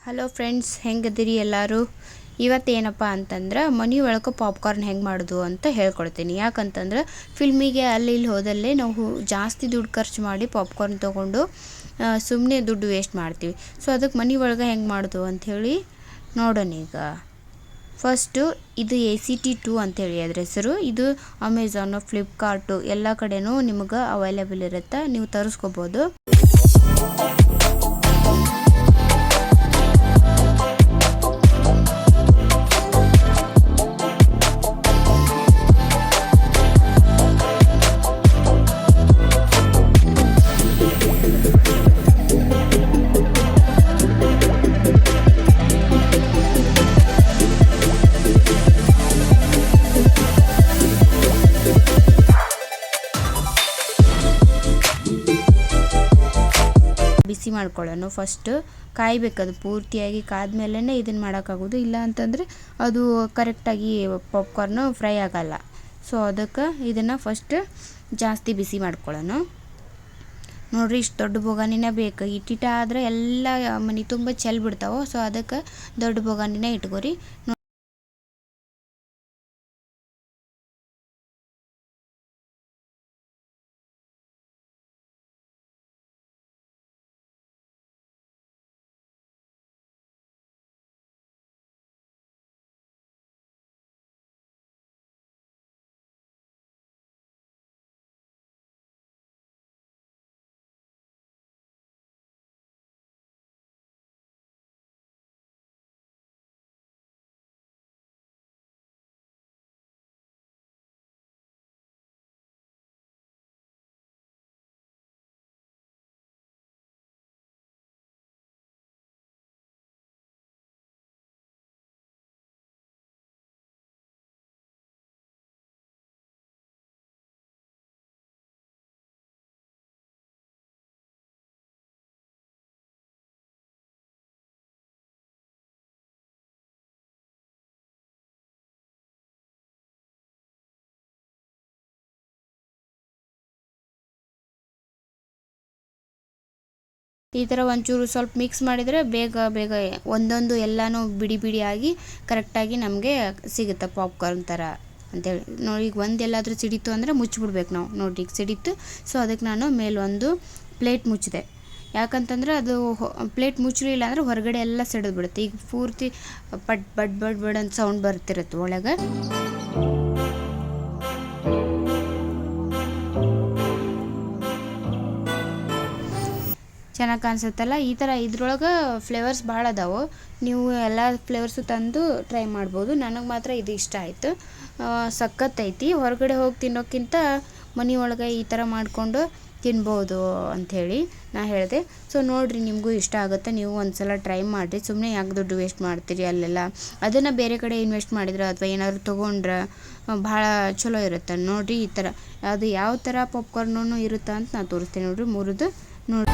Hello friends, ಹೆಂಗದಿರಿ ಎಲ್ಲರೂ? ಇವತ್ತೇನಪ್ಪ ಅಂತಂದ್ರೆ ಮನೆ ಒಳಗೆ ಪಾಪ್ಕಾರ್ನ್ ಹೆಂಗೆ ಮಾಡೋದು ಅಂತ ಹೇಳ್ಕೊಡ್ತೀನಿ. ಯಾಕಂತಂದ್ರೆ ಫಿಲ್ಮಿಗೆ ಅಲ್ಲಿ ಇಲ್ಲಿ ಹೋದಲ್ಲೇ ನಾವು ಜಾಸ್ತಿ ದುಡ್ಡು ಖರ್ಚು ಮಾಡಿ ಪಾಪ್ಕಾರ್ನ್ ತೊಗೊಂಡು ಸುಮ್ಮನೆ ದುಡ್ಡು ವೇಸ್ಟ್ ಮಾಡ್ತೀವಿ. ಸೊ ಅದಕ್ಕೆ ಮನೆ ಒಳಗೆ ಹೆಂಗೆ ಮಾಡೋದು ಅಂಥೇಳಿ ನೋಡೋಣ. ಈಗ ಫಸ್ಟು ಇದು ACT2 ಅಂಥೇಳಿ ಅದ್ರ ಹೆಸರು. ಇದು ಅಮೆಝಾನು, ಫ್ಲಿಪ್ಕಾರ್ಟು ಎಲ್ಲ ಕಡೆನೂ ನಿಮಗೆ ಅವೈಲೇಬಲ್ ಇರುತ್ತೆ, ನೀವು ತರಿಸ್ಕೋಬೋದು. ಬಿಸಿ ಮಾಡ್ಕೊಳ್ಳೋಣ. ಫಸ್ಟು ಕಾಯಬೇಕದು, ಪೂರ್ತಿಯಾಗಿ ಕಾದ್ಮೇಲೆ ಇದನ್ನು ಮಾಡೋಕ್ಕಾಗೋದು. ಇಲ್ಲ ಅಂತಂದರೆ ಅದು ಕರೆಕ್ಟಾಗಿ ಪಾಪ್ಕಾರ್ನು ಫ್ರೈ ಆಗಲ್ಲ. ಸೊ ಅದಕ್ಕೆ ಇದನ್ನು ಫಸ್ಟ್ ಜಾಸ್ತಿ ಬಿಸಿ ಮಾಡ್ಕೊಳ್ಳೋಣ. ನೋಡಿರಿ, ಇಷ್ಟು ದೊಡ್ಡ ಬೊಗಾನಿನೇ ಬೇಕು. ಇಟ್ಟಿಟ ಆದರೆ ಎಲ್ಲ ಮನೆ ತುಂಬ ಚೆಲ್ಲಿ ಬಿಡ್ತಾವೆ. ಸೊ ಅದಕ್ಕೆ ದೊಡ್ಡ ಬೊಗಾನಿನೇ ಇಟ್ಕೋರಿ. ಈ ಥರ ಒಂಚೂರು ಸ್ವಲ್ಪ ಮಿಕ್ಸ್ ಮಾಡಿದರೆ ಬೇಗ ಬೇಗ ಒಂದೊಂದು ಎಲ್ಲನೂ ಬಿಡಿ ಬಿಡಿಯಾಗಿ ಕರೆಕ್ಟಾಗಿ ನಮಗೆ ಸಿಗುತ್ತೆ ಪಾಪ್ಕಾರ್ನ್ ಥರ ಅಂತೇಳಿ. ನೋಡಿ, ಈಗ ಒಂದೆಲ್ಲಾದರೂ ಸಿಡಿತು ಅಂದರೆ ಮುಚ್ಚಿಬಿಡ್ಬೇಕು ನಾವು. ನೋಡಿ, ಈಗ ಸಿಡಿತು. ಸೊ ಅದಕ್ಕೆ ನಾನು ಮೇಲೊಂದು ಪ್ಲೇಟ್ ಮುಚ್ಚಿದೆ. ಯಾಕಂತಂದ್ರೆ ಅದು ಪ್ಲೇಟ್ ಮುಚ್ಚಲಿಲ್ಲ ಅಂದರೆ ಹೊರಗಡೆ ಎಲ್ಲ ಸಿಡಿದು ಬಿಡುತ್ತೆ. ಈಗ ಪೂರ್ತಿ ಬಡ್ ಬಡ್ ಬಡ್ ಬಡ್ ಅಂತ ಸೌಂಡ್ ಬರ್ತಿರುತ್ತೆ ಒಳಗೆ. ಚೆನ್ನಾಗಿ ಕಾಣಿಸುತ್ತಲ್ಲ ಈ ಥರ. ಇದ್ರೊಳಗೆ ಫ್ಲೇವರ್ಸ್ ಭಾಳ ಅದಾವೆ, ನೀವು ಎಲ್ಲ ಫ್ಲೇವರ್ಸು ತಂದು ಟ್ರೈ ಮಾಡ್ಬೋದು. ನನಗೆ ಮಾತ್ರ ಇದು ಇಷ್ಟ ಆಯಿತು, ಸಖತ್ತೈತಿ. ಹೊರಗಡೆ ಹೋಗಿ ತಿನ್ನೋಕ್ಕಿಂತ ಮನೆ ಒಳಗೆ ಈ ಥರ ಮಾಡಿಕೊಂಡು ತಿನ್ಬೋದು ಅಂಥೇಳಿ ನಾ ಹೇಳಿದೆ. ಸೊ ನೋಡಿರಿ, ನಿಮಗೂ ಇಷ್ಟ ಆಗುತ್ತೆ, ನೀವು ಒಂದು ಸಲ ಟ್ರೈ ಮಾಡಿರಿ. ಸುಮ್ಮನೆ ಯಾಕೆ ದುಡ್ಡು ವೇಸ್ಟ್ ಮಾಡ್ತೀರಿ ಅಲ್ಲೆಲ್ಲ. ಅದನ್ನು ಬೇರೆ ಕಡೆ ಇನ್ವೆಸ್ಟ್ ಮಾಡಿದ್ರೆ ಅಥವಾ ಏನಾದರೂ ತೊಗೊಂಡ್ರೆ ಭಾಳ ಚಲೋ ಇರುತ್ತೆ. ನೋಡಿರಿ, ಈ ಥರ ಅದು ಯಾವ ಥರ ಪಾಪ್ಕಾರ್ನೂ ಇರುತ್ತೆ ಅಂತ ನಾನು ತೋರಿಸ್ತೀನಿ. ನೋಡಿರಿ, ಮುರಿದು ನೋಡಿ.